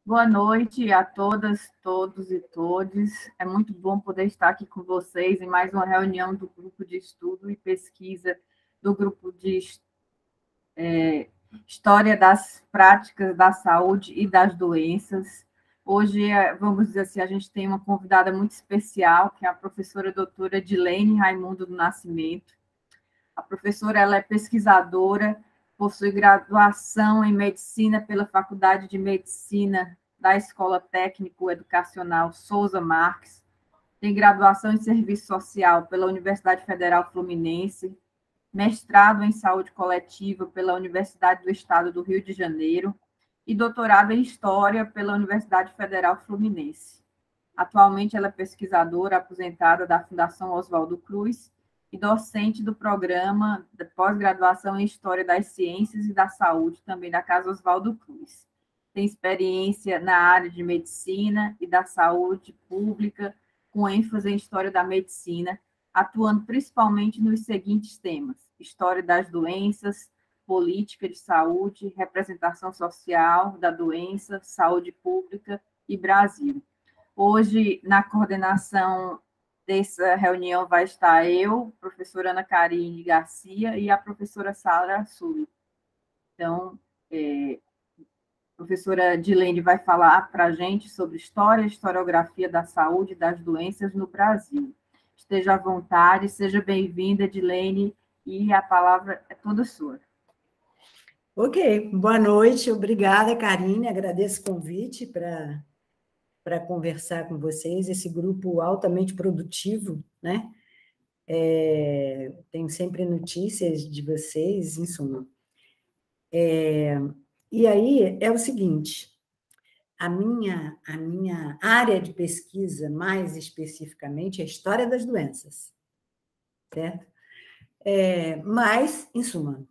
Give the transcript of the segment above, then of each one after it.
Boa noite a todas, todos e todes. É muito bom poder estar aqui com vocês em mais uma reunião do grupo de estudo e pesquisa do grupo de História das Práticas da Saúde e das Doenças. Hoje, vamos dizer assim, a gente tem uma convidada muito especial, que é a professora doutora Edilene Raimundo do Nascimento. A professora ela é pesquisadora, possui graduação em medicina pela Faculdade de Medicina da Escola Técnico Educacional Souza Marques, tem graduação em Serviço Social pela Universidade Federal Fluminense, mestrado em Saúde Coletiva pela Universidade do Estado do Rio de Janeiro e doutorado em História pela Universidade Federal Fluminense. Atualmente, ela é pesquisadora aposentada da Fundação Oswaldo Cruz e docente do programa de pós-graduação em História das Ciências e da Saúde, também da Casa Oswaldo Cruz. Tem experiência na área de medicina e da saúde pública, com ênfase em História da Medicina, atuando principalmente nos seguintes temas: História das doenças, política de saúde, representação social da doença, saúde pública e Brasil. Hoje, na coordenação dessa reunião, vai estar eu, professora Ana Karine Garcia e a professora Sara Sully. Então, a professora Dilene vai falar para a gente sobre história e historiografia da saúde e das doenças no Brasil. Esteja à vontade, seja bem-vinda, Dilene, e a palavra é toda sua. Ok, boa noite, obrigada, Karine, agradeço o convite para conversar com vocês, esse grupo altamente produtivo, né? Tenho sempre notícias de vocês, em suma. E aí é o seguinte, a minha área de pesquisa, mais especificamente, é a história das doenças, certo? Mas, em suma,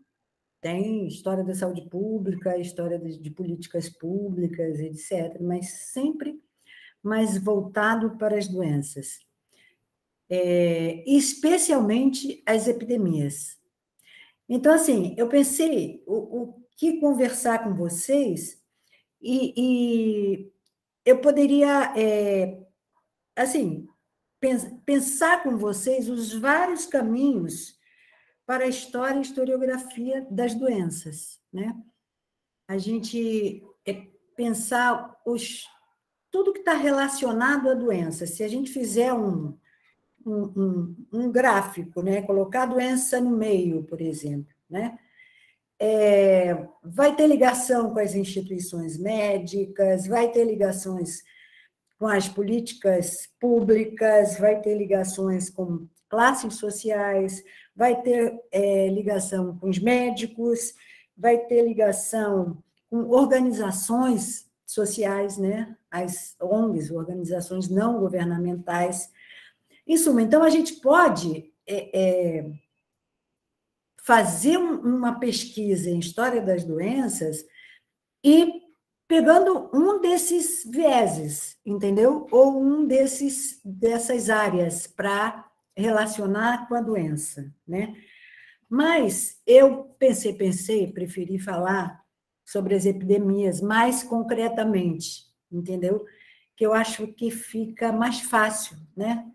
tem história da saúde pública, história de políticas públicas, etc., mas sempre mais voltado para as doenças, especialmente as epidemias. Então, assim, eu pensei o que conversar com vocês e eu poderia, assim, pensar com vocês os vários caminhos para a história e historiografia das doenças, né? A gente pensar tudo que está relacionado à doença. Se a gente fizer um gráfico, né? Colocar a doença no meio, por exemplo, né? Vai ter ligação com as instituições médicas, vai ter ligações com as políticas públicas, vai ter ligações com classes sociais, vai ter ligação com os médicos, vai ter ligação com organizações sociais, né? As ONGs, organizações não governamentais. Em suma, então, a gente pode fazer uma pesquisa em história das doenças e pegando um desses vieses, entendeu? Ou dessas áreas para relacionar com a doença, né? Mas eu preferi falar sobre as epidemias mais concretamente, entendeu? Que eu acho que fica mais fácil, né?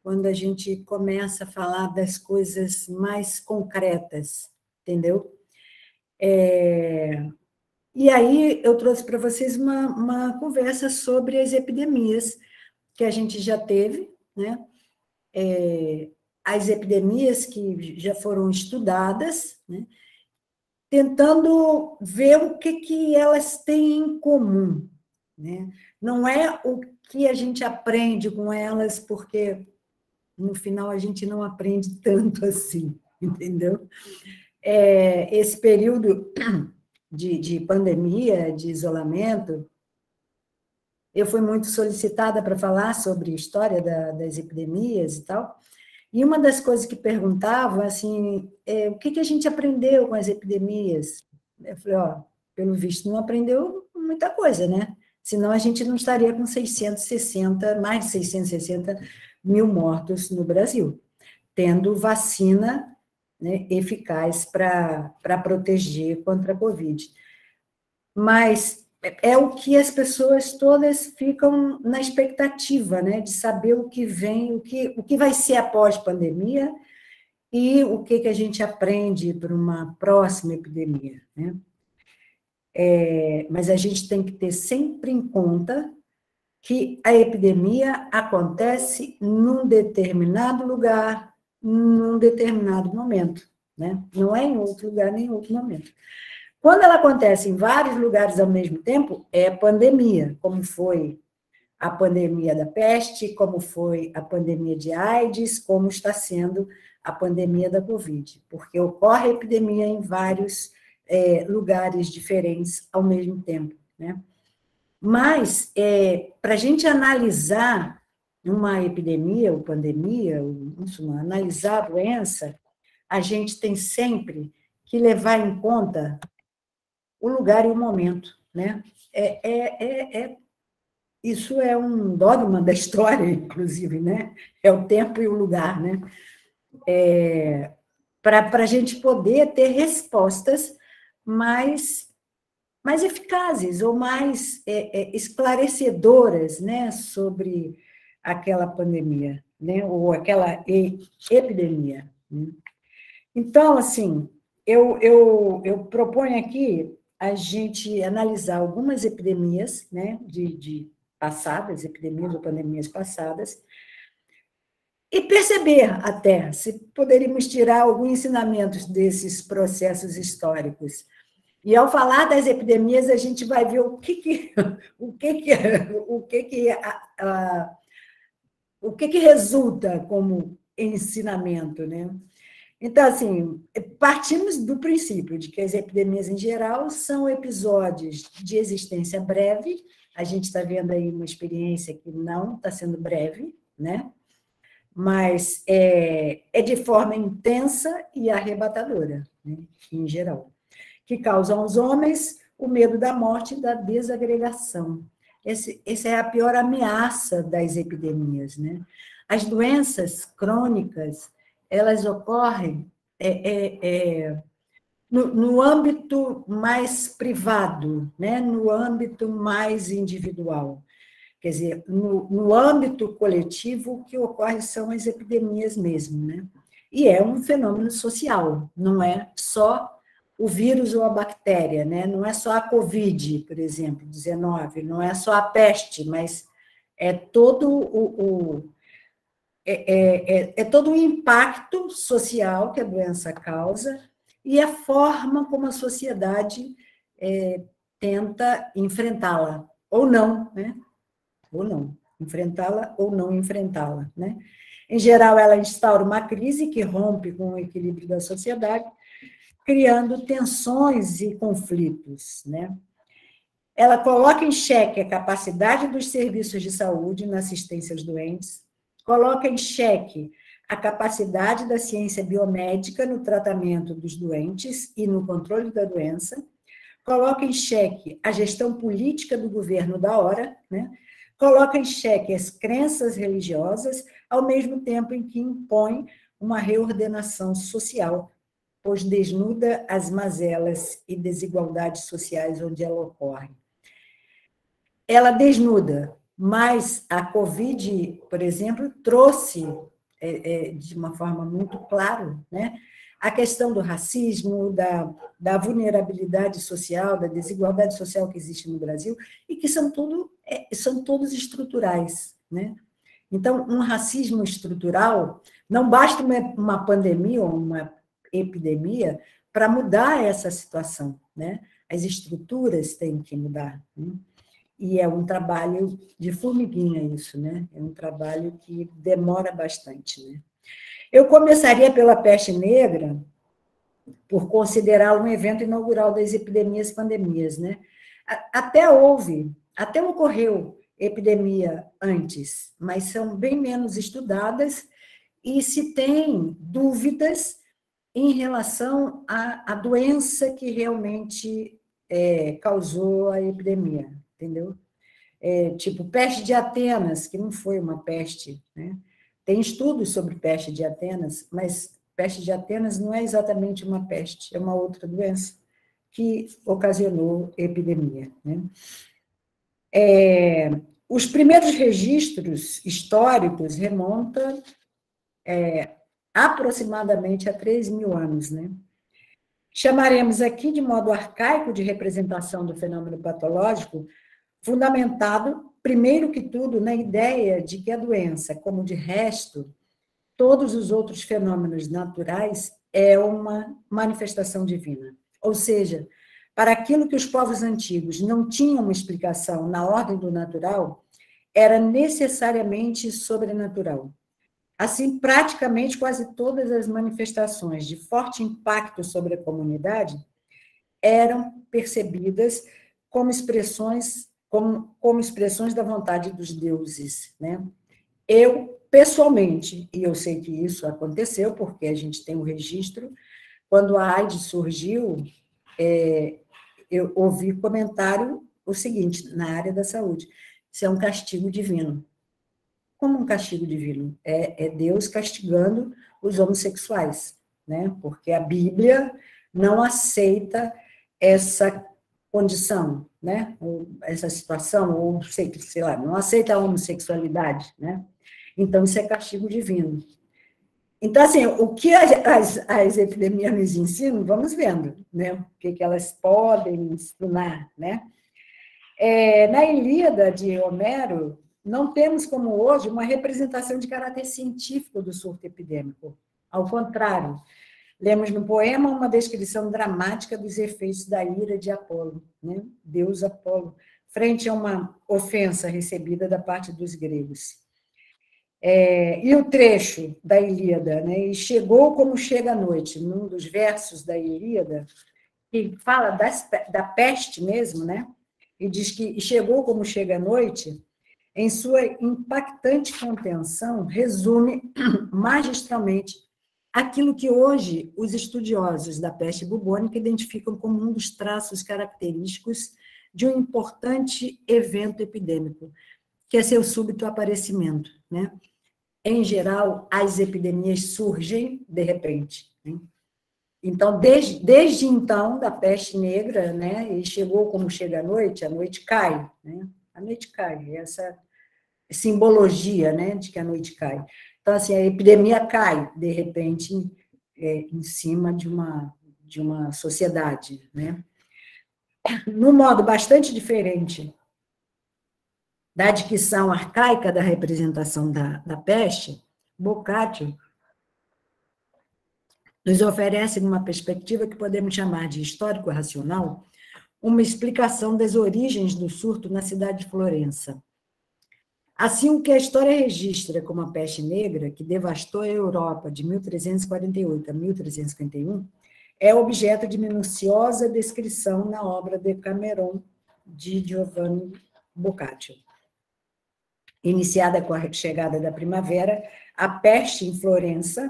Quando a gente começa a falar das coisas mais concretas, entendeu? E aí eu trouxe para vocês uma conversa sobre as epidemias que a gente já teve, né? As epidemias que já foram estudadas, né? Tentando ver o que elas têm em comum, né? Não é o que a gente aprende com elas, porque no final a gente não aprende tanto assim, entendeu? Esse período de pandemia, de isolamento, eu fui muito solicitada para falar sobre história das epidemias e tal, e uma das coisas que perguntavam, assim, o que a gente aprendeu com as epidemias? Eu falei, pelo visto não aprendeu muita coisa, né? Senão a gente não estaria com mais de 660 mil mortos no Brasil, tendo vacina, né, eficaz para proteger contra a Covid. Mas é o que as pessoas todas ficam na expectativa, né, de saber o que vem, o que vai ser após pandemia e o que a gente aprende para uma próxima epidemia, né? Mas a gente tem que ter sempre em conta que a epidemia acontece num determinado lugar, num determinado momento, né? Não é em outro lugar, nem em outro momento. Quando ela acontece em vários lugares ao mesmo tempo, é pandemia, como foi a pandemia da peste, como foi a pandemia de AIDS, como está sendo a pandemia da Covid, porque ocorre epidemia em vários lugares diferentes ao mesmo tempo, né? Mas, para a gente analisar uma epidemia ou pandemia, analisar a doença, a gente tem sempre que levar em conta o lugar e o momento, né? Isso é um dogma da história, inclusive, né? É o tempo e o lugar, né? Para a gente poder ter respostas mais eficazes ou mais esclarecedoras, né, sobre aquela pandemia, né, ou aquela epidemia. Né? Então, assim, eu proponho aqui a gente analisar algumas epidemias, né, de passadas, epidemias ou pandemias passadas, e perceber até se poderíamos tirar alguns ensinamentos desses processos históricos. E ao falar das epidemias, a gente vai ver o que resulta como ensinamento, né? Então, assim, partimos do princípio de que as epidemias, em geral, são episódios de existência breve. A gente está vendo aí uma experiência que não está sendo breve, né? Mas é de forma intensa e arrebatadora, né? Em geral, que causam aos homens o medo da morte e da desagregação. Essa é a pior ameaça das epidemias, né? As doenças crônicas, elas ocorrem no âmbito mais privado, né? No âmbito mais individual. Quer dizer, no âmbito coletivo, o que ocorre são as epidemias mesmo, né? E é um fenômeno social, não é só o vírus ou a bactéria, né? Não é só a Covid, por exemplo, 19, não é só a peste, mas é todo todo o impacto social que a doença causa e a forma como a sociedade tenta enfrentá-la, ou não, né? Ou não, enfrentá-la ou não enfrentá-la, né? Em geral, ela instaura uma crise que rompe com o equilíbrio da sociedade, criando tensões e conflitos, né? Ela coloca em xeque a capacidade dos serviços de saúde na assistência aos doentes, coloca em xeque a capacidade da ciência biomédica no tratamento dos doentes e no controle da doença, coloca em xeque a gestão política do governo da hora, né? Coloca em xeque as crenças religiosas, ao mesmo tempo em que impõe uma reordenação social, pois desnuda as mazelas e desigualdades sociais onde ela ocorre. Ela desnuda, mas a Covid, por exemplo, trouxe de uma forma muito clara, né, a questão do racismo, da vulnerabilidade social, da desigualdade social que existe no Brasil, e que são todos estruturais, né? Então, um racismo estrutural, não basta uma pandemia ou uma epidemia para mudar essa situação, né? As estruturas têm que mudar, né? E é um trabalho de formiguinha isso, né? É um trabalho que demora bastante, né? Eu começaria pela peste negra, por considerá-lo um evento inaugural das epidemias e pandemias, né? Até ocorreu epidemia antes, mas são bem menos estudadas e se tem dúvidas em relação à doença que realmente causou a epidemia, entendeu? Tipo peste de Atenas, que não foi uma peste, né? Tem estudos sobre peste de Atenas, mas peste de Atenas não é exatamente uma peste, é uma outra doença, que ocasionou a epidemia, né? Os primeiros registros históricos remontam aproximadamente a 3.000 anos, né? Chamaremos aqui de modo arcaico de representação do fenômeno patológico, fundamentado, primeiro que tudo, na ideia de que a doença, como de resto, todos os outros fenômenos naturais, é uma manifestação divina. Ou seja, para aquilo que os povos antigos não tinham uma explicação na ordem do natural, era necessariamente sobrenatural. Assim, praticamente quase todas as manifestações de forte impacto sobre a comunidade eram percebidas como expressões da vontade dos deuses, né? Eu, pessoalmente, e eu sei que isso aconteceu, porque a gente tem um registro, quando a AIDS surgiu, eu ouvi comentário o seguinte, na área da saúde: isso é um castigo divino. Como um castigo divino? É Deus castigando os homossexuais, né? Porque a Bíblia não aceita essa condição, né? Ou essa situação, ou sei lá, não aceita a homossexualidade, né? Então, isso é castigo divino. Então, assim, o que as epidemias nos ensinam, vamos vendo, né? O que elas podem ensinar, né? Na Ilíada de Homero, não temos, como hoje, uma representação de caráter científico do surto epidêmico. Ao contrário, lemos no poema uma descrição dramática dos efeitos da ira de Apolo, né? Deus Apolo, frente a uma ofensa recebida da parte dos gregos. E o trecho da Ilíada, né? E chegou como chega a noite, num dos versos da Ilíada, que fala da peste mesmo, né? E diz que chegou como chega a noite, em sua impactante contenção, resume magistralmente aquilo que hoje os estudiosos da peste bubônica identificam como um dos traços característicos de um importante evento epidêmico, que é seu súbito aparecimento, né? Em geral, as epidemias surgem de repente, né? Então, desde então, da peste negra, né, e chegou como chega a noite cai, né? A noite cai, essa simbologia, né, de que a noite cai. Então, assim, a epidemia cai, de repente, em cima de uma sociedade, né? Num modo bastante diferente da dicção arcaica da representação da peste, Boccaccio nos oferece, numa perspectiva que podemos chamar de histórico-racional, uma explicação das origens do surto na cidade de Florença. Assim, o que a história registra como a peste negra, que devastou a Europa de 1348 a 1351, é objeto de minuciosa descrição na obra Decameron, de Giovanni Boccaccio. Iniciada com a chegada da primavera, a peste em Florença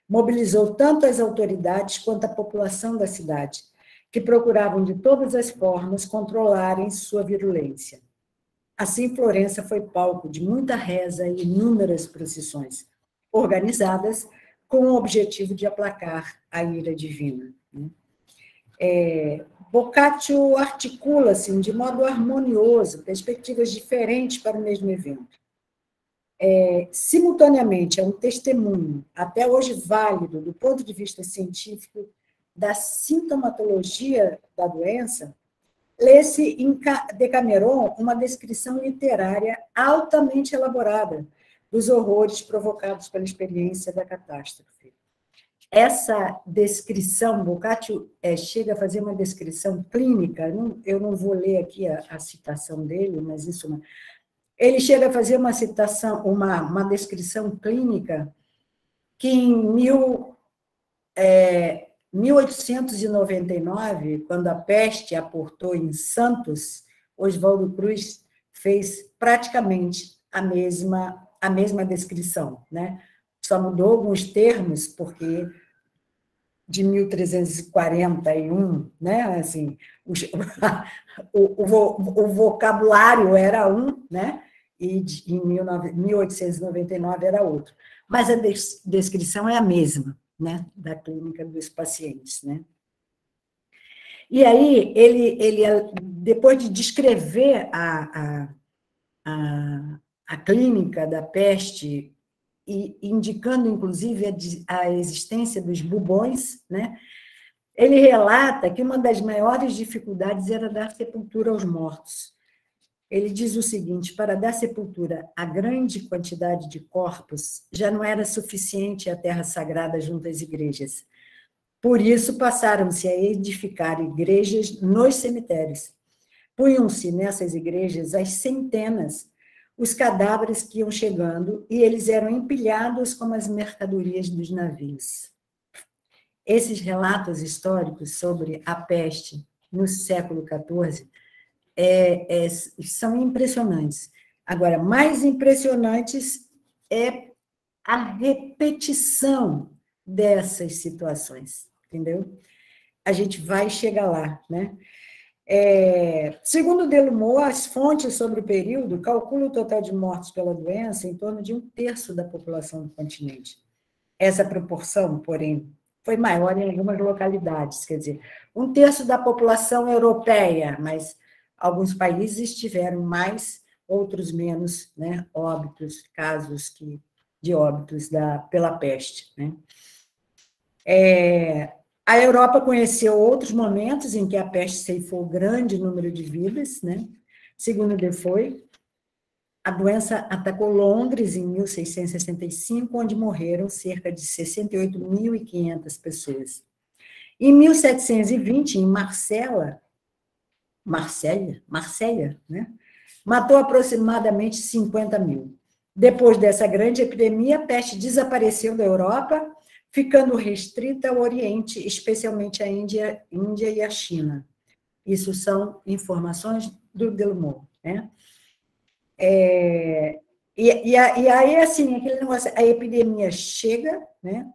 mobilizou tanto as autoridades quanto a população da cidade, que procuravam de todas as formas controlarem sua virulência. Assim, Florença foi palco de muita reza e inúmeras procissões, organizadas com o objetivo de aplacar a ira divina. Boccaccio articula, assim, de modo harmonioso, perspectivas diferentes para o mesmo evento. Simultaneamente, é um testemunho, até hoje válido, do ponto de vista científico, da sintomatologia da doença. Lê-se em Decameron uma descrição literária altamente elaborada dos horrores provocados pela experiência da catástrofe. Essa descrição, Boccaccio chega a fazer uma descrição clínica, eu não vou ler aqui a citação dele, mas isso... Ele chega a fazer uma citação, uma descrição clínica que em 1899, quando a peste aportou em Santos, Oswaldo Cruz fez praticamente a mesma descrição, né? Só mudou alguns termos, porque de 1341, né? Assim, o vocabulário era um, né? E em 1899 era outro. Mas a descrição é a mesma, né, da clínica dos pacientes, né? E aí, ele depois de descrever a clínica da peste, e indicando, inclusive, a existência dos bubões, né? Ele relata que uma das maiores dificuldades era dar sepultura aos mortos. Ele diz o seguinte: para dar sepultura a grande quantidade de corpos, já não era suficiente a terra sagrada junto às igrejas. Por isso, passaram-se a edificar igrejas nos cemitérios. Punham-se nessas igrejas às centenas os cadáveres que iam chegando e eles eram empilhados como as mercadorias dos navios. Esses relatos históricos sobre a peste no século XIV são impressionantes. Agora, mais impressionantes é a repetição dessas situações, entendeu? A gente vai chegar lá, né? Segundo Delumeau, as fontes sobre o período calculam o total de mortes pela doença em torno de 1/3 da população do continente. Essa proporção, porém, foi maior em algumas localidades, quer dizer, 1/3 da população europeia, mas alguns países tiveram mais, outros menos, né, óbitos, casos de óbitos pela peste, né? A Europa conheceu outros momentos em que a peste ceifou grande número de vidas, né? Segundo Defoe, a doença atacou Londres em 1665, onde morreram cerca de 68.500 pessoas. Em 1720, em Marselha, né? Matou aproximadamente 50.000. Depois dessa grande epidemia, a peste desapareceu da Europa, ficando restrita ao Oriente, especialmente à Índia e à China. Isso são informações do Delumeau, né? E aí, assim, aquele negócio, a epidemia chega, né?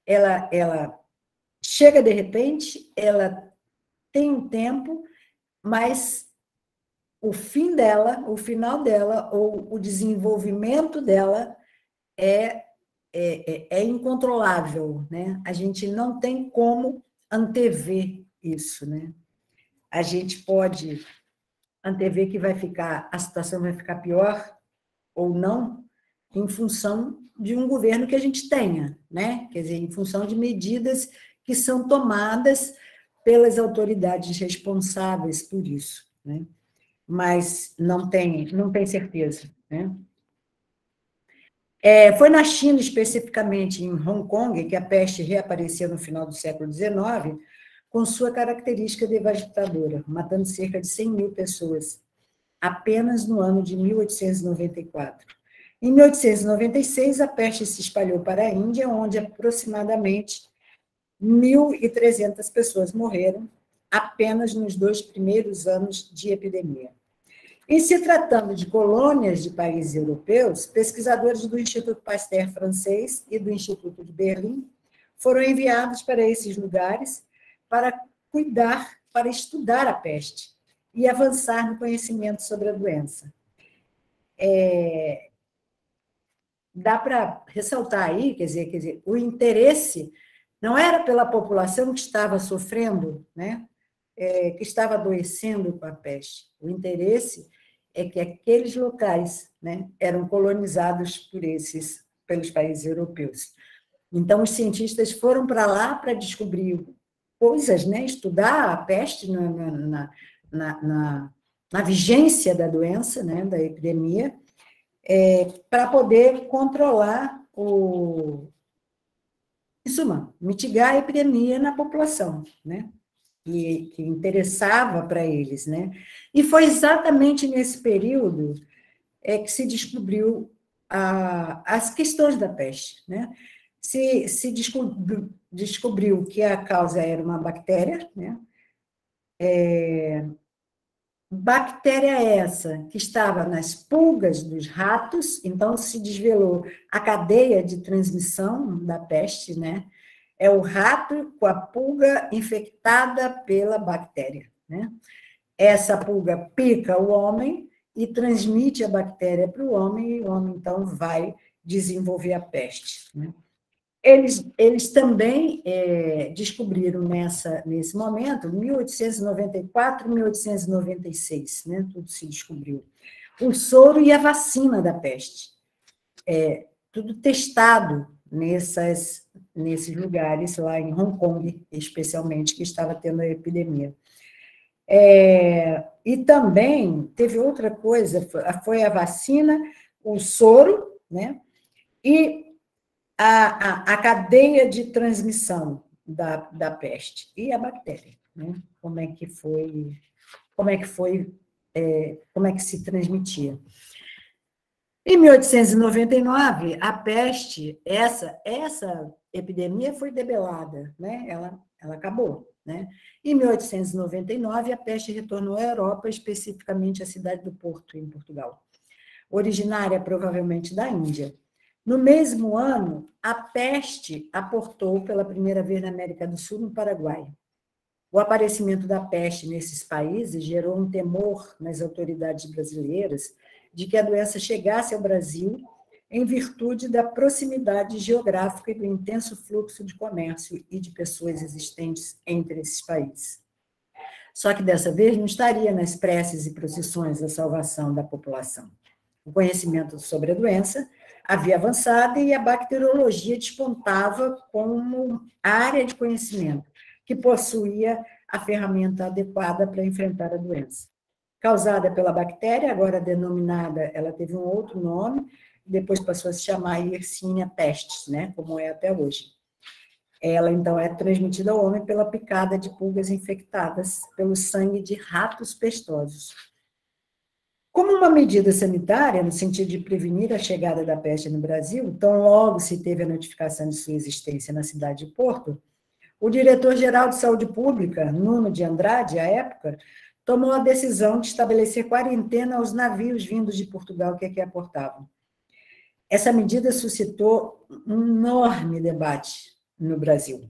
Ela chega de repente, ela tem um tempo, mas o fim dela, o final dela, ou o desenvolvimento dela é incontrolável, né? A gente não tem como antever isso, né? A gente pode antever que a situação vai ficar pior ou não, em função de um governo que a gente tenha, né? Quer dizer, em função de medidas que são tomadas pelas autoridades responsáveis por isso, né? Mas não tem certeza, né? Foi na China, especificamente em Hong Kong, que a peste reapareceu no final do século XIX, com sua característica devastadora, matando cerca de 100.000 pessoas, apenas no ano de 1894. Em 1896, a peste se espalhou para a Índia, onde aproximadamente 1.300 pessoas morreram apenas nos 2 primeiros anos de epidemia. Em se tratando de colônias de países europeus, pesquisadores do Instituto Pasteur francês e do Instituto de Berlim foram enviados para esses lugares para estudar a peste e avançar no conhecimento sobre a doença. Dá para ressaltar aí, quer dizer, o interesse não era pela população que estava sofrendo, né? Que estava adoecendo com a peste. O interesse é que aqueles locais, né, eram colonizados pelos países europeus. Então, os cientistas foram para lá para descobrir coisas, né, estudar a peste na vigência da doença, né, da epidemia, para poder controlar em suma, mitigar a epidemia na população, né? Que interessava para eles, né? E foi exatamente nesse período que se descobriu as questões da peste, né? Se descobriu que a causa era uma bactéria, né? Bactéria essa que estava nas pulgas dos ratos, então se desvelou a cadeia de transmissão da peste, né? É o rato com a pulga infectada pela bactéria, né? Essa pulga pica o homem e transmite a bactéria para o homem, e o homem, então, vai desenvolver a peste, né? Eles também descobriram nesse momento, 1894, 1896, né? Tudo se descobriu. O soro e a vacina da peste. Tudo testado nesses lugares, lá em Hong Kong, especialmente, que estava tendo a epidemia. E também teve outra coisa, foi a vacina, o soro, né? E a cadeia de transmissão da peste e a bactéria, né? Como é que se transmitia. Em 1899, a peste, essa epidemia foi debelada, né? Ela acabou, né? Em 1899, a peste retornou à Europa, especificamente à cidade do Porto, em Portugal, originária provavelmente da Índia. No mesmo ano, a peste aportou pela primeira vez na América do Sul, no Paraguai. O aparecimento da peste nesses países gerou um temor nas autoridades brasileiras de que a doença chegasse ao Brasil em virtude da proximidade geográfica e do intenso fluxo de comércio e de pessoas existentes entre esses países. Só que dessa vez não estaria nas preces e procissões a salvação da população. O conhecimento sobre a doença havia avançado e a bacteriologia despontava como área de conhecimento que possuía a ferramenta adequada para enfrentar a doença. Causada pela bactéria, agora denominada, ela teve um outro nome, depois passou a se chamar Yersinia pestis, né, como é até hoje. Ela, então, é transmitida ao homem pela picada de pulgas infectadas pelo sangue de ratos pestosos. Como uma medida sanitária, no sentido de prevenir a chegada da peste no Brasil, tão logo se teve a notificação de sua existência na cidade de Porto, o diretor-geral de Saúde Pública, Nuno de Andrade, à época, tomou a decisão de estabelecer quarentena aos navios vindos de Portugal que aqui aportavam. Essa medida suscitou um enorme debate no Brasil,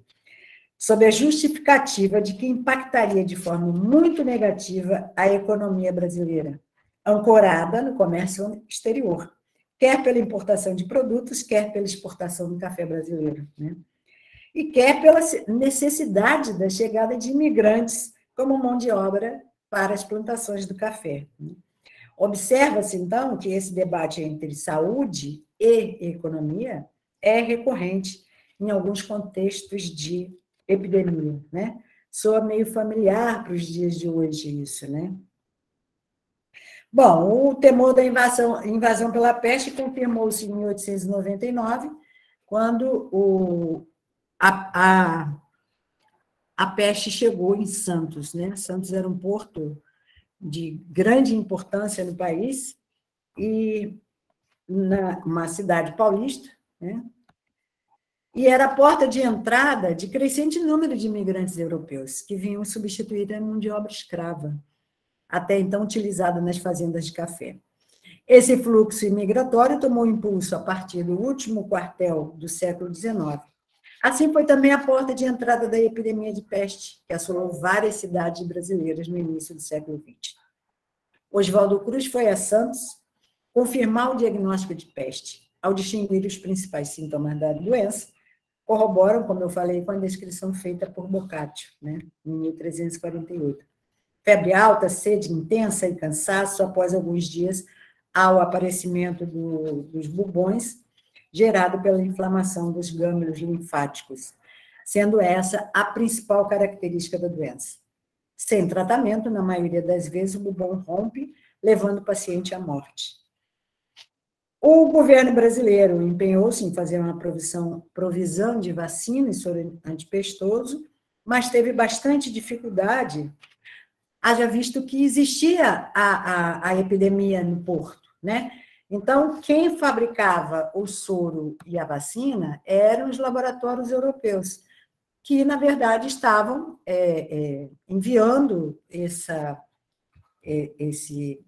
sob a justificativa de que impactaria de forma muito negativa a economia brasileira, ancorada no comércio exterior, quer pela importação de produtos, quer pela exportação do café brasileiro, né? E quer pela necessidade da chegada de imigrantes como mão de obra para as plantações do café. Observa-se, então, que esse debate entre saúde e economia é recorrente em alguns contextos de epidemia, né? Soa meio familiar para os dias de hoje isso, né? Bom, o temor da invasão pela peste confirmou-se em 1899, quando a peste chegou em Santos, né? Santos era um porto de grande importância no país e uma cidade paulista, né? E era a porta de entrada de crescente número de imigrantes europeus que vinham substituir a mão de obra escrava, até então utilizada nas fazendas de café. Esse fluxo imigratório tomou impulso a partir do último quartel do século XIX. Assim foi também a porta de entrada da epidemia de peste, que assolou várias cidades brasileiras no início do século XX. Oswaldo Cruz foi a Santos confirmar o diagnóstico de peste. Ao distinguir os principais sintomas da doença, corroboram, como eu falei, com a descrição feita por Boccaccio, né, em 1348. Febre alta, sede intensa e cansaço após alguns dias ao aparecimento dos bubões, gerado pela inflamação dos gânglios linfáticos, sendo essa a principal característica da doença. Sem tratamento, na maioria das vezes, o bubão rompe, levando o paciente à morte. O governo brasileiro empenhou-se em fazer uma provisão de vacina e soro antipestoso, mas teve bastante dificuldade, haja visto que existia a epidemia no Porto, né? Então, quem fabricava o soro e a vacina eram os laboratórios europeus, que, na verdade, estavam enviando esse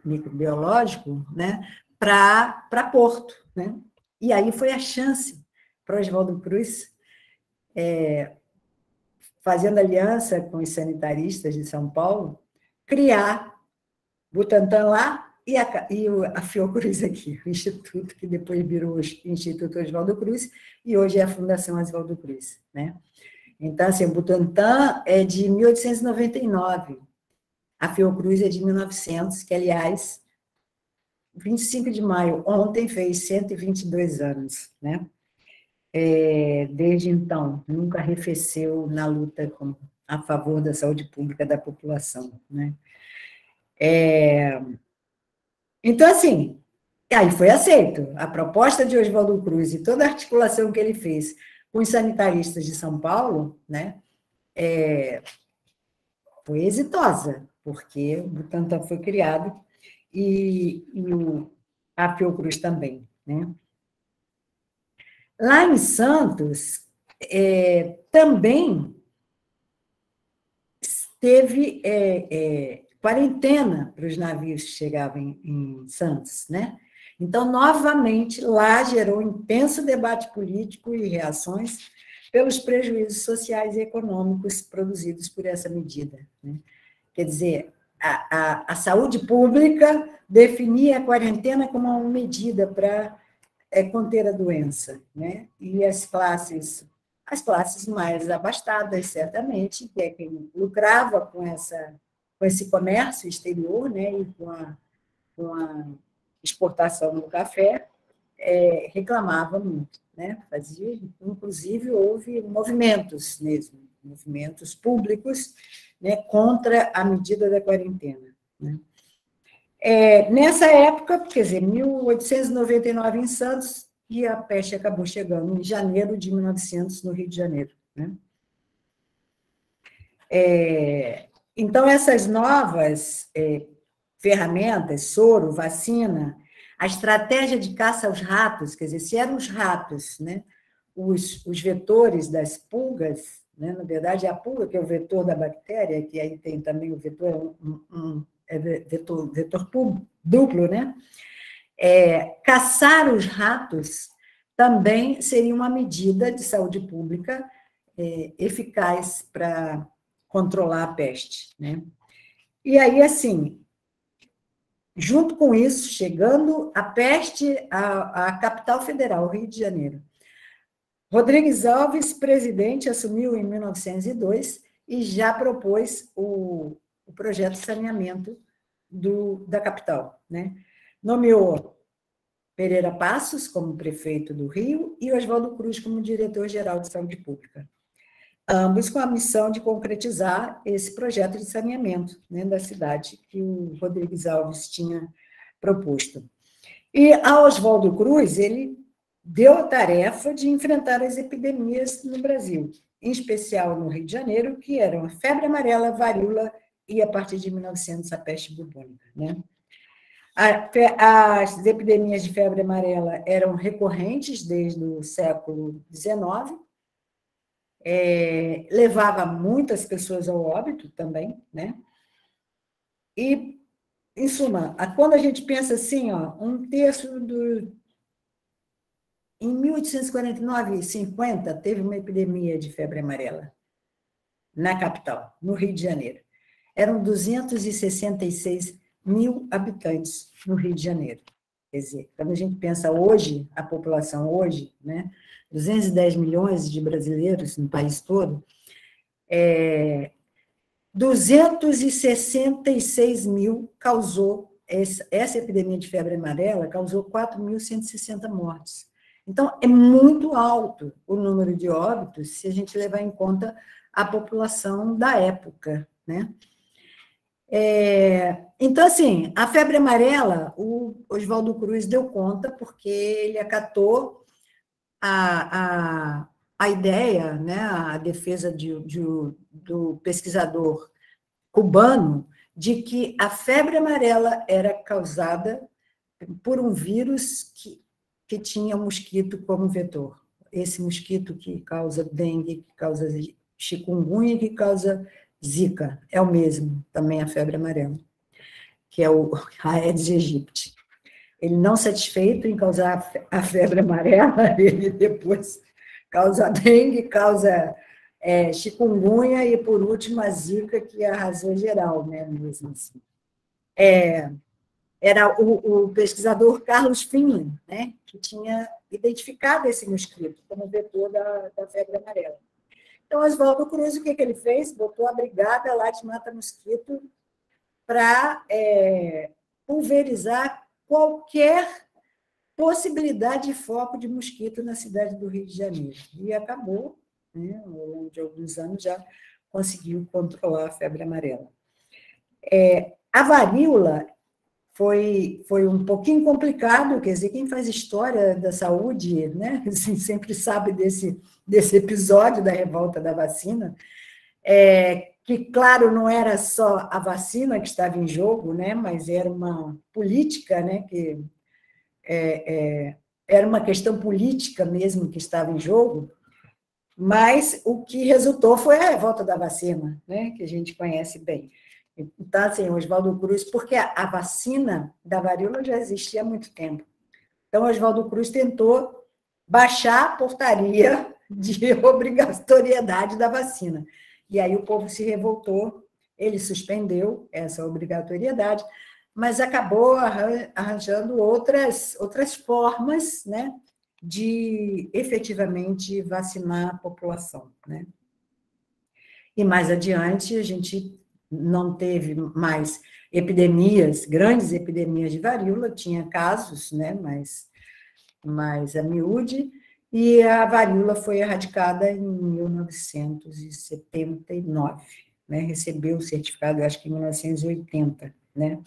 microbiológico, né, para Porto, né? E aí foi a chance para Oswaldo Cruz, fazendo aliança com os sanitaristas de São Paulo, criar Butantan lá e a Fiocruz aqui, o instituto que depois virou o Instituto Oswaldo Cruz, e hoje é a Fundação Oswaldo Cruz, né? Então, assim, o Butantan é de 1899, a Fiocruz é de 1900, que, aliás, 25 de maio, ontem fez 122 anos, né? Desde então, nunca arrefeceu na luta a favor da saúde pública da população, né? Então, assim, aí foi aceito. A proposta de Oswaldo Cruz e toda a articulação que ele fez com os sanitaristas de São Paulo, né, foi exitosa, porque o Butantan foi criado e a Fiocruz também, né? Lá em Santos, também teve quarentena para os navios que chegavam em Santos, né? Então, novamente, lá gerou um intenso debate político e reações pelos prejuízos sociais e econômicos produzidos por essa medida, né? Quer dizer, a saúde pública definia a quarentena como uma medida para conter a doença, né? E as classes mais abastadas, certamente, que é quem lucrava com esse comércio exterior, né? E com a exportação do café, reclamava muito, né? Inclusive, houve movimentos mesmo, movimentos públicos, né, contra a medida da quarentena, né? Nessa época, quer dizer, 1899 em Santos, e a peste acabou chegando em janeiro de 1900 no Rio de Janeiro, né? Então, essas novas ferramentas, soro, vacina, a estratégia de caça aos ratos, quer dizer, se eram os ratos, né, os vetores das pulgas, né, na verdade, é a pulga que é o vetor da bactéria, que aí tem também o vetor, vetor duplo, né? Caçar os ratos também seria uma medida de saúde pública eficaz para controlar a peste, né? E aí, assim, junto com isso, chegando a peste à capital federal, Rio de Janeiro. Rodrigues Alves, presidente, assumiu em 1902 e já propôs o projeto de saneamento da capital, né? Nomeou Pereira Passos como prefeito do Rio e Oswaldo Cruz como diretor-geral de saúde pública, ambos com a missão de concretizar esse projeto de saneamento, né, da cidade que o Rodrigues Alves tinha proposto. E a Oswaldo Cruz, ele deu a tarefa de enfrentar as epidemias no Brasil, em especial no Rio de Janeiro, que eram a febre amarela, varíola e, a partir de 1900, a peste bubônica, né? As epidemias de febre amarela eram recorrentes desde o século XIX, levava muitas pessoas ao óbito também, né? E, em suma, quando a gente pensa assim, ó, um terço Em 1849 e 50, teve uma epidemia de febre amarela na capital, no Rio de Janeiro. Eram 266 mil habitantes no Rio de Janeiro. Quer dizer, quando a gente pensa hoje, a população hoje, né, 210 milhões de brasileiros no país todo, 266 mil causou, essa epidemia de febre amarela causou 4.160 mortes. Então, é muito alto o número de óbitos se a gente levar em conta a população da época, né? Então, assim, a febre amarela, o Oswaldo Cruz deu conta porque ele acatou a ideia, né, a defesa do pesquisador cubano de que a febre amarela era causada por um vírus que tinha um mosquito como vetor. Esse mosquito que causa dengue, que causa chikungunya, que causa zika. É o mesmo, também a febre amarela, que é o Aedes aegypti. Ele, não satisfeito em causar a febre amarela, ele depois causa dengue, causa chikungunya e, por último, a zika, que arrasou geral, né, mesmo assim. era o pesquisador Carlos Finlay, né, que tinha identificado esse mosquito como vetor da febre amarela. Então, Oswaldo Cruz, o que ele fez? Botou a brigada lá de mata-mosquito para pulverizar qualquer possibilidade de foco de mosquito na cidade do Rio de Janeiro. E acabou, né, ao longo de alguns anos, já conseguiu controlar a febre amarela. A varíola foi um pouquinho complicado, quer dizer, quem faz história da saúde, né, assim, sempre sabe desse episódio da revolta da vacina, que, claro, não era só a vacina que estava em jogo, né, mas era uma política, né, que era uma questão política mesmo que estava em jogo, mas o que resultou foi a revolta da vacina, né, que a gente conhece bem. Então, assim, Oswaldo Cruz, porque a vacina da varíola já existia há muito tempo. Então, Oswaldo Cruz tentou baixar a portaria de obrigatoriedade da vacina. E aí o povo se revoltou, ele suspendeu essa obrigatoriedade, mas acabou arranjando outras formas, né, de efetivamente vacinar a população, né? E mais adiante, a gente não teve mais epidemias, grandes epidemias de varíola, tinha casos, né, mas a miúde, e a varíola foi erradicada em 1979, né, recebeu o certificado, eu acho que em 1980, né.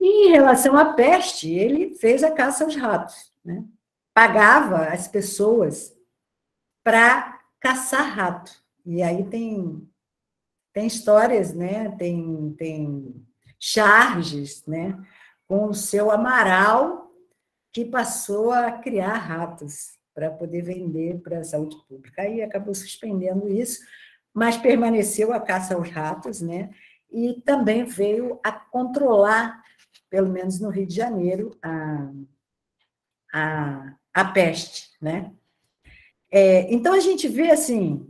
E em relação à peste, ele fez a caça aos ratos, né, pagava as pessoas para caçar rato, e aí tem histórias, né? Tem charges, né? Com o seu Amaral, que passou a criar ratos para poder vender para a saúde pública. Aí acabou suspendendo isso, mas permaneceu a caça aos ratos, né? E também veio a controlar, pelo menos no Rio de Janeiro, a peste, né? Então, a gente vê assim,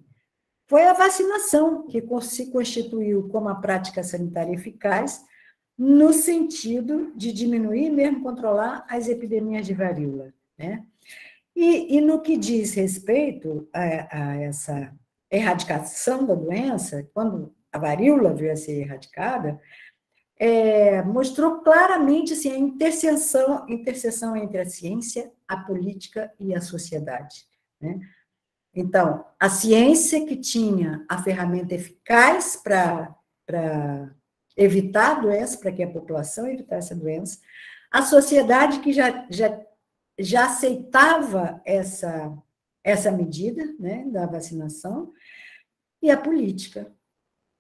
foi a vacinação que se constituiu como a prática sanitária eficaz no sentido de diminuir e mesmo controlar as epidemias de varíola, né? E no que diz respeito a essa erradicação da doença, quando a varíola veio a ser erradicada, mostrou claramente assim, a interseção entre a ciência, a política e a sociedade, né? Então, a ciência que tinha a ferramenta eficaz para evitar a doença, para que a população evitasse a doença, a sociedade que já aceitava essa medida, né, da vacinação, e a política,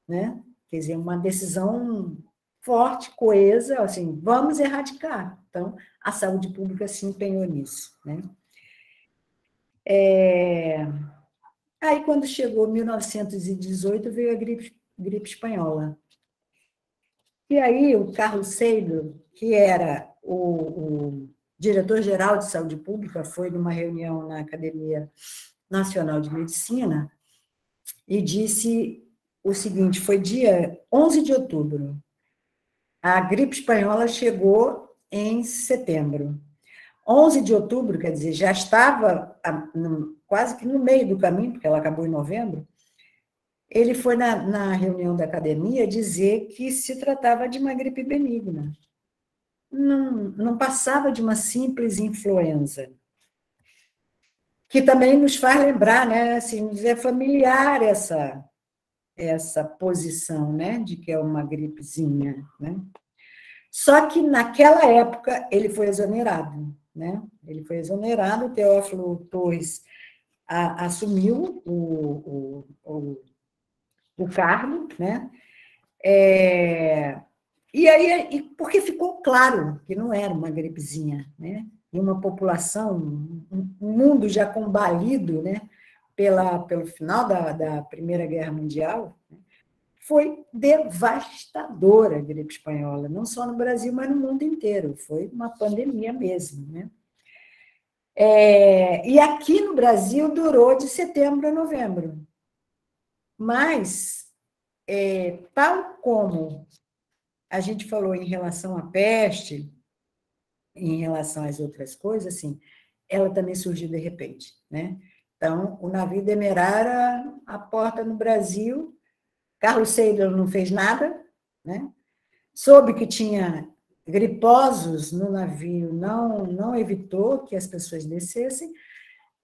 né? Quer dizer, uma decisão forte, coesa, assim, vamos erradicar. Então, a saúde pública se empenhou nisso, né? Aí, quando chegou 1918, veio a gripe espanhola. E aí, o Carlos Seidel, que era o diretor-geral de saúde pública, foi numa reunião na Academia Nacional de Medicina e disse o seguinte, foi dia 11 de outubro, a gripe espanhola chegou em setembro. 11 de outubro, quer dizer, já estava quase que no meio do caminho, porque ela acabou em novembro, ele foi na reunião da academia dizer que se tratava de uma gripe benigna. Não passava de uma simples influenza. Que também nos faz lembrar, né, assim, nos é familiar essa posição, né, de que é uma gripezinha, né? Só que naquela época ele foi exonerado, né? Ele foi exonerado, o Teófilo Torres assumiu o cargo, né? E aí, porque ficou claro que não era uma gripezinha, né? E uma população, um mundo já combalido, né? Pelo final da Primeira Guerra Mundial, né? Foi devastadora a gripe espanhola, não só no Brasil, mas no mundo inteiro. Foi uma pandemia mesmo, né? E aqui no Brasil durou de setembro a novembro. Mas, tal como a gente falou em relação à peste, em relação às outras coisas, assim, ela também surgiu de repente, né? Então, o navio Demerara, a porta no Brasil, Carlos Seidel não fez nada, né? Soube que tinha griposos no navio, não evitou que as pessoas descessem.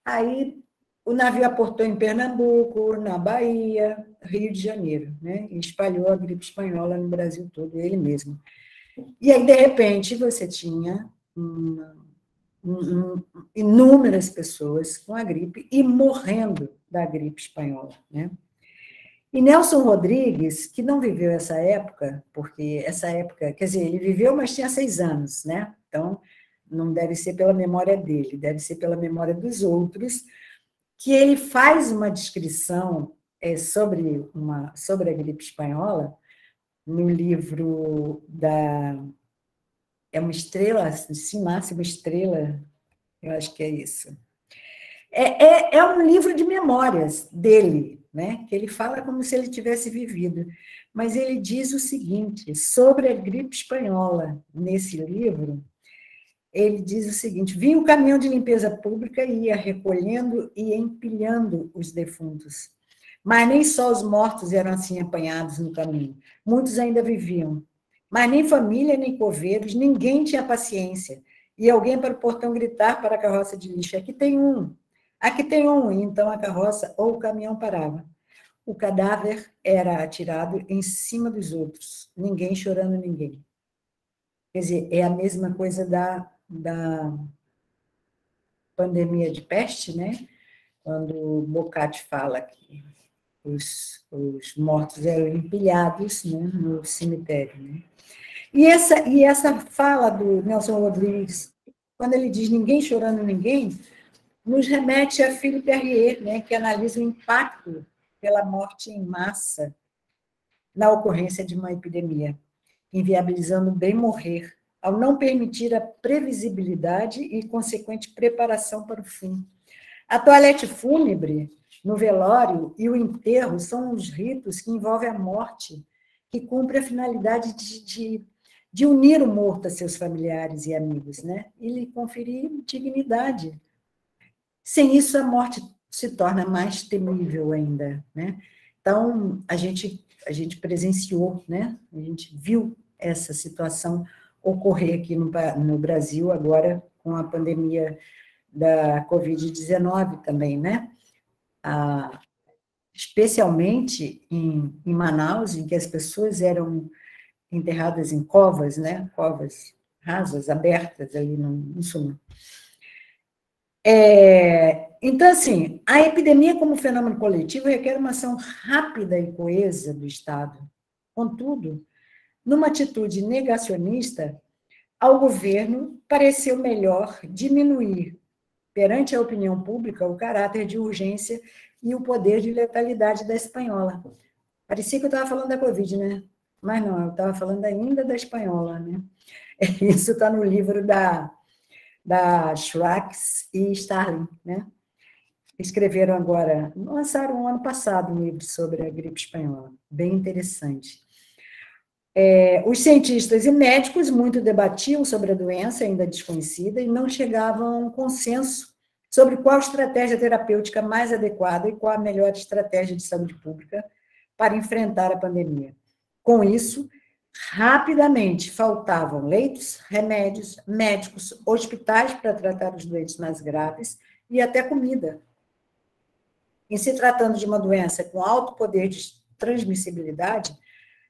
Aí o navio aportou em Pernambuco, na Bahia, Rio de Janeiro, né? E espalhou a gripe espanhola no Brasil todo, ele mesmo. E aí, de repente, você tinha inúmeras pessoas com a gripe e morrendo da gripe espanhola, né? E Nelson Rodrigues, que não viveu essa época, porque essa época, quer dizer, ele viveu, mas tinha 6 anos, né? Então, não deve ser pela memória dele, deve ser pela memória dos outros, que ele faz uma descrição sobre a gripe espanhola no livro é uma estrela, se nasce uma estrela, eu acho que é isso. É um livro de memórias dele, né? Que ele fala como se ele tivesse vivido. Mas ele diz o seguinte, sobre a gripe espanhola, nesse livro, ele diz o seguinte: vinha o caminhão de limpeza pública e ia recolhendo e empilhando os defuntos. Mas nem só os mortos eram assim apanhados no caminho. Muitos ainda viviam. Mas nem família, nem coveiros, ninguém tinha paciência. E alguém para o portão gritar para a carroça de lixo: aqui tem um, aqui tem um. E então a carroça ou o caminhão parava. O cadáver era atirado em cima dos outros, ninguém chorando ninguém. Quer dizer, é a mesma coisa da pandemia de peste, né? Quando o Boccaccio fala que os mortos eram empilhados, né, no cemitério. Né? E essa fala do Nelson Rodrigues, quando ele diz ninguém chorando ninguém, nos remete a Philippe Herrier, né, que analisa o impacto pela morte em massa na ocorrência de uma epidemia, inviabilizando o bem morrer, ao não permitir a previsibilidade e consequente preparação para o fim. A toalete fúnebre, no velório e o enterro são os ritos que envolvem a morte, que cumpre a finalidade de unir o morto a seus familiares e amigos, né? E lhe conferir dignidade. Sem isso, a morte se torna mais temível ainda, né? Então, a gente presenciou, né? A gente viu essa situação ocorrer aqui no Brasil agora com a pandemia da Covid-19 também, né? Especialmente em Manaus, em que as pessoas eram enterradas em covas, né? Covas rasas, abertas ali no sul. Então, assim, a epidemia como fenômeno coletivo requer uma ação rápida e coesa do Estado. Contudo, numa atitude negacionista, ao governo pareceu melhor diminuir, perante a opinião pública, o caráter de urgência e o poder de letalidade da espanhola. Parecia que eu estava falando da Covid, né? Mas não, eu estava falando ainda da espanhola, né? Isso está no livro da Schwartz e Starling, né? Escreveram agora, lançaram ano passado um livro sobre a gripe espanhola, bem interessante. Os cientistas e médicos muito debatiam sobre a doença ainda desconhecida e não chegavam a um consenso sobre qual estratégia terapêutica mais adequada e qual a melhor estratégia de saúde pública para enfrentar a pandemia. Com isso, rapidamente faltavam leitos, remédios, médicos, hospitais para tratar os doentes mais graves e até comida. Em se tratando de uma doença com alto poder de transmissibilidade,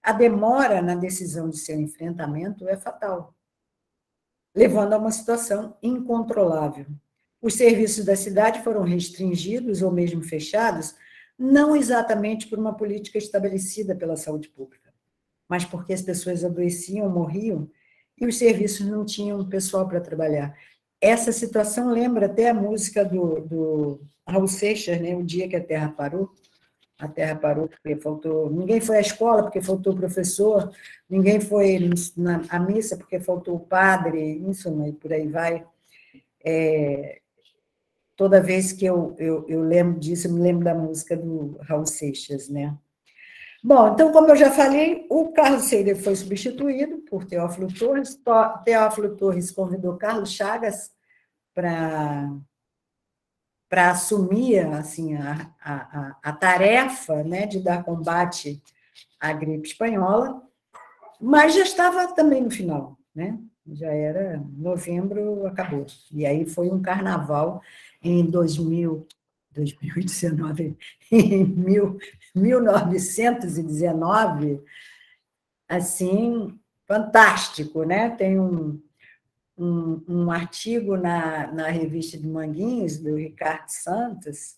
a demora na decisão de seu enfrentamento é fatal, levando a uma situação incontrolável. Os serviços da cidade foram restringidos ou mesmo fechados, não exatamente por uma política estabelecida pela saúde pública, mas porque as pessoas adoeciam, morriam, e os serviços não tinham pessoal para trabalhar. Essa situação lembra até a música do Raul Seixas, né? O dia que a Terra parou. A Terra parou porque faltou... Ninguém foi à escola porque faltou o professor, ninguém foi à missa porque faltou o padre, isso, e por aí vai. Toda vez que eu lembro disso, eu me lembro da música do Raul Seixas, né? Bom, então, como eu já falei, o Carlos Ceider foi substituído por Teófilo Torres. Teófilo Torres convidou Carlos Chagas para assumir assim, a tarefa, né, de dar combate à gripe espanhola, mas já estava também no final, né? Já era novembro, acabou. E aí foi um carnaval em 2019, em 1919, assim, fantástico, né? Tem um artigo na revista de Manguinhos, do Ricardo Santos,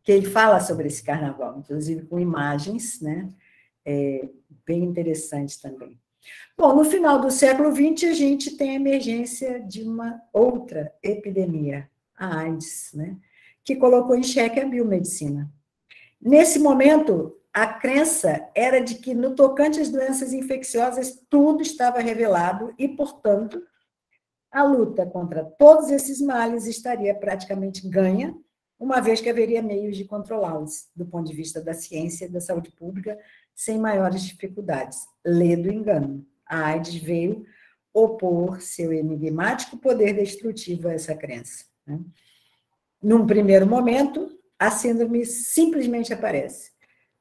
que ele fala sobre esse carnaval, inclusive com imagens, né? Bem interessantes também. Bom, no final do século XX, a gente tem a emergência de uma outra epidemia, a AIDS, né? Que colocou em xeque a biomedicina. Nesse momento, a crença era de que, no tocante às doenças infecciosas, tudo estava revelado e, portanto, a luta contra todos esses males estaria praticamente ganha, uma vez que haveria meios de controlá-los, do ponto de vista da ciência e da saúde pública, sem maiores dificuldades. Lê do engano. A AIDS veio opor seu enigmático poder destrutivo a essa crença. Né? Num primeiro momento, a síndrome simplesmente aparece.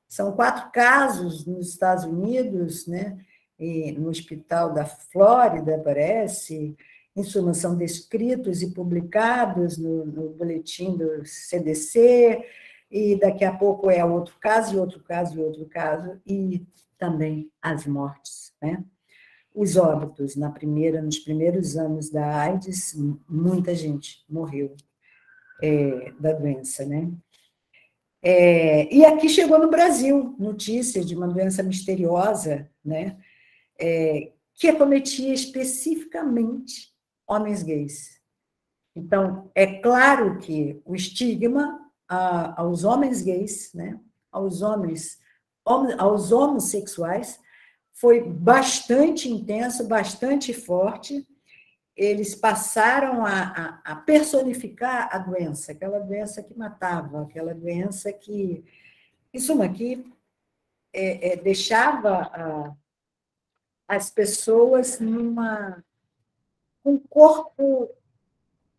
São 4 casos nos Estados Unidos, né? E no Hospital da Flórida, aparece. Em suma, são descritos e publicados no boletim do CDC, e daqui a pouco é outro caso, e outro caso, e outro caso, e também as mortes, né? Os óbitos, nos primeiros anos da AIDS, muita gente morreu da doença, né? E aqui chegou no Brasil notícia de uma doença misteriosa, né? Que acometia especificamente homens gays. Então, é claro que o estigma aos homens gays, né? aos homossexuais, foi bastante intenso, bastante forte. Eles passaram a personificar a doença, aquela doença que matava, aquela doença que, em suma, que deixava as pessoas com um corpo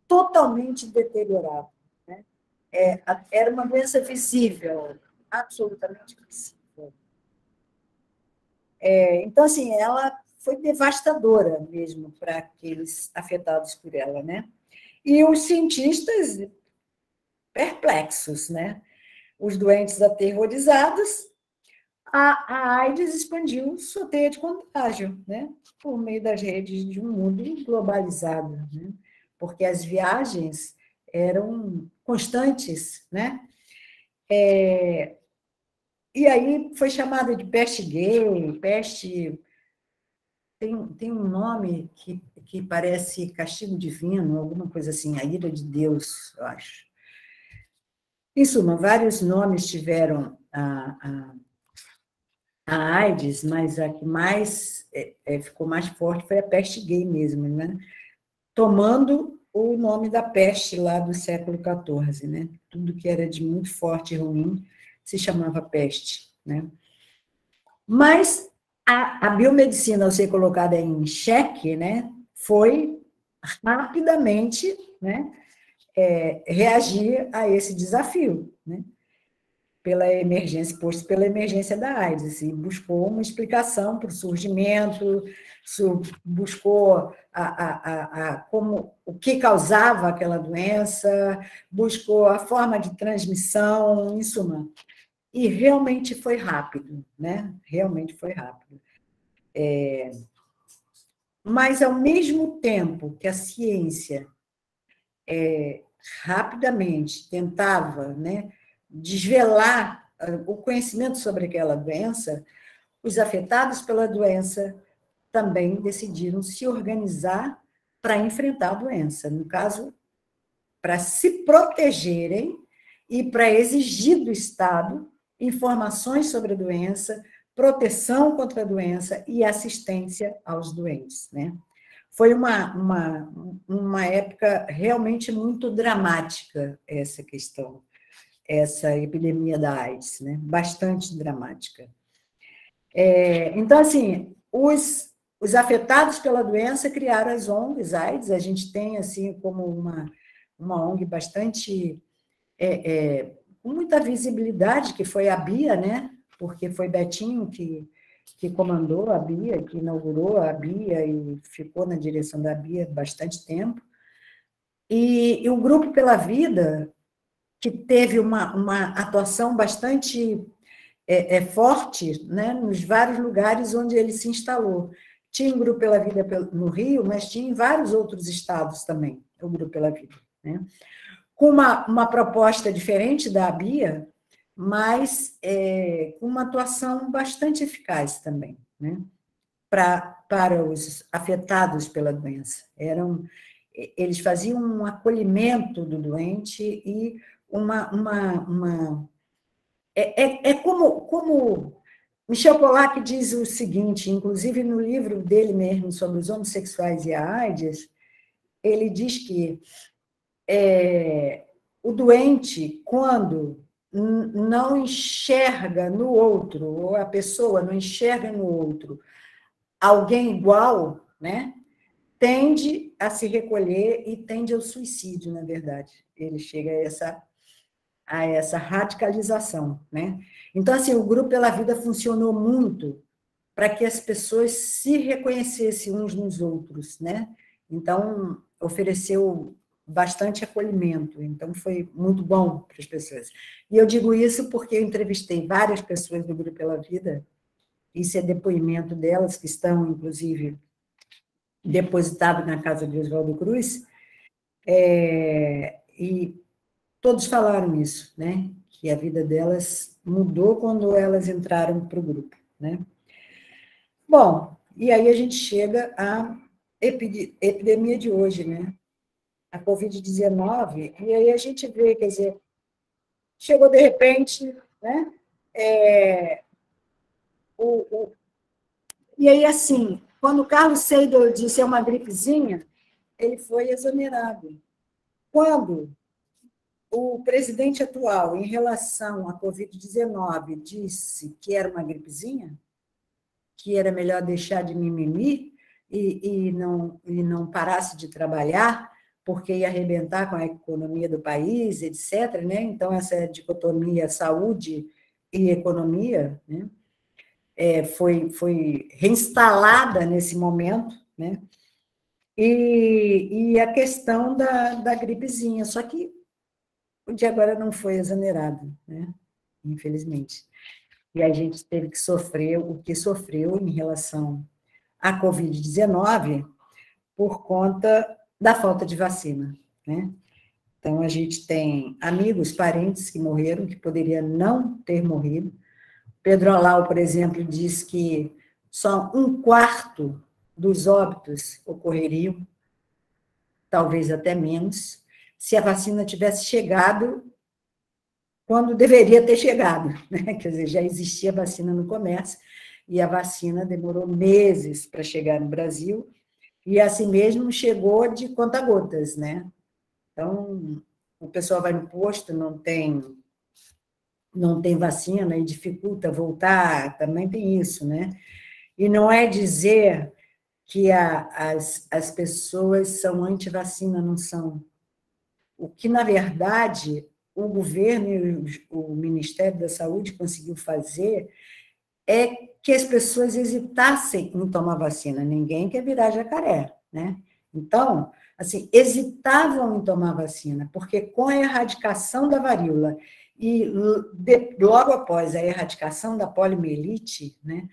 totalmente deteriorado. Né? Era uma doença visível, absolutamente visível. Então, assim, ela foi devastadora mesmo para aqueles afetados por ela, né? E os cientistas perplexos, né? Os doentes aterrorizados, a AIDS expandiu sua teia de contágio, né? Por meio das redes de um mundo globalizado, né? Porque as viagens eram constantes, né? E aí foi chamada de peste gay, peste... Tem um nome que parece castigo divino, alguma coisa assim, a ira de Deus, eu acho. Em suma, vários nomes tiveram a AIDS, mas a que mais ficou mais forte foi a peste gay mesmo, né? Tomando o nome da peste lá do século XIV, né? Tudo que era de muito forte e ruim se chamava peste, né? Mas a biomedicina, ao ser colocada em xeque, né, foi rapidamente, né, reagir a esse desafio, né, posto pela emergência da AIDS, e buscou uma explicação para o surgimento, buscou como, o que causava aquela doença, buscou a forma de transmissão, em suma. E realmente foi rápido, né? Realmente foi rápido. Mas, ao mesmo tempo que a ciência rapidamente tentava, né, desvelar o conhecimento sobre aquela doença, os afetados pela doença também decidiram se organizar para enfrentar a doença. No caso, para se protegerem e para exigir do Estado informações sobre a doença, proteção contra a doença e assistência aos doentes, né? Foi uma época realmente muito dramática essa questão. essa epidemia da AIDS, né? Bastante dramática. Então, assim, os afetados pela doença criaram as ONGs AIDS. A gente tem, assim, como uma ONG bastante com muita visibilidade, que foi a BIA, né? Porque foi Betinho que comandou a BIA, que inaugurou a BIA e ficou na direção da BIA bastante tempo. E o Grupo Pela Vida, que teve uma atuação bastante forte, né, nos vários lugares onde ele se instalou. Tinha o Grupo Pela Vida no Rio, mas tinha em vários outros estados também, o Grupo Pela Vida, né? Com uma proposta diferente da BIA, mas com uma atuação bastante eficaz também, né? Para os afetados pela doença. Eles faziam um acolhimento do doente e como Michel Pollack diz o seguinte, inclusive no livro dele mesmo sobre os homossexuais e a AIDS, ele diz que o doente, quando não enxerga no outro, ou a pessoa não enxerga no outro alguém igual, né, tende a se recolher e tende ao suicídio, na verdade. Ele chega a essa radicalização, né? Então, assim, o Grupo Pela Vida funcionou muito para que as pessoas se reconhecessem uns nos outros, né? Então, ofereceu bastante acolhimento, então foi muito bom para as pessoas. E eu digo isso porque eu entrevistei várias pessoas do Grupo Pela Vida, isso é depoimento delas, que estão, inclusive, depositados na casa de Oswaldo Cruz, e todos falaram isso, né? Que a vida delas mudou quando elas entraram para o grupo, né? Bom, e aí a gente chega à epidemia de hoje, né? A Covid-19, e aí a gente vê, quer dizer, chegou de repente, né? E aí, assim, quando o Carlos Seidel disse é uma gripezinha, ele foi exonerado. Quando o presidente atual, em relação à Covid-19, disse que era uma gripezinha, que era melhor deixar de mimimi e não parasse de trabalhar, porque ia arrebentar com a economia do país, etc., né? Então, essa dicotomia saúde e economia, né? Foi reinstalada nesse momento, né? E a questão da gripezinha, só que o de agora não foi exonerado, né? Infelizmente. E a gente teve que sofrer o que sofreu em relação à Covid-19 por conta da falta de vacina, né? Então, a gente tem amigos, parentes que morreram, que poderia não ter morrido. Pedro Alau, por exemplo, diz que só 1/4 dos óbitos ocorreriam, talvez até menos, se a vacina tivesse chegado quando deveria ter chegado, né? Quer dizer, já existia vacina no comércio, e a vacina demorou meses para chegar no Brasil, e assim mesmo chegou de conta-gotas, né? Então, o pessoal vai no posto, não tem vacina e dificulta voltar, também tem isso, né? E não é dizer que as pessoas são anti-vacina, não são. O que, na verdade, o governo e o Ministério da Saúde conseguiu fazer é que as pessoas hesitassem em tomar vacina. Ninguém quer virar jacaré, né? Então, assim, hesitavam em tomar vacina, porque com a erradicação da varíola e logo após a erradicação da poliomielite, né,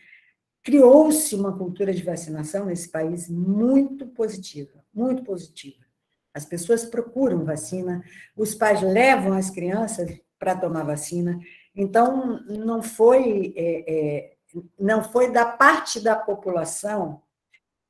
criou-se uma cultura de vacinação nesse país muito positiva, muito positiva. As pessoas procuram vacina, os pais levam as crianças para tomar vacina, então não foi da parte da população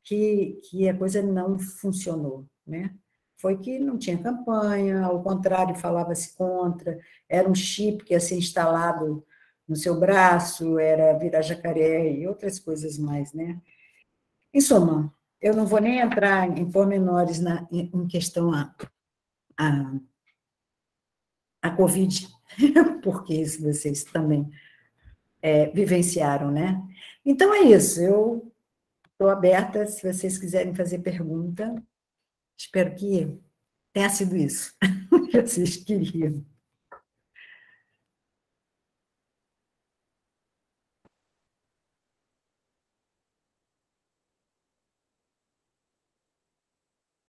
que a coisa não funcionou, né? Foi que não tinha campanha, ao contrário, falava-se contra, era um chip que ia ser instalado no seu braço, era virar jacaré e outras coisas mais, né? Em suma, eu não vou nem entrar em pormenores em questão a Covid, porque isso vocês também vivenciaram, né? Então é isso, eu estou aberta, se vocês quiserem fazer pergunta, espero que tenha sido isso que vocês queriam.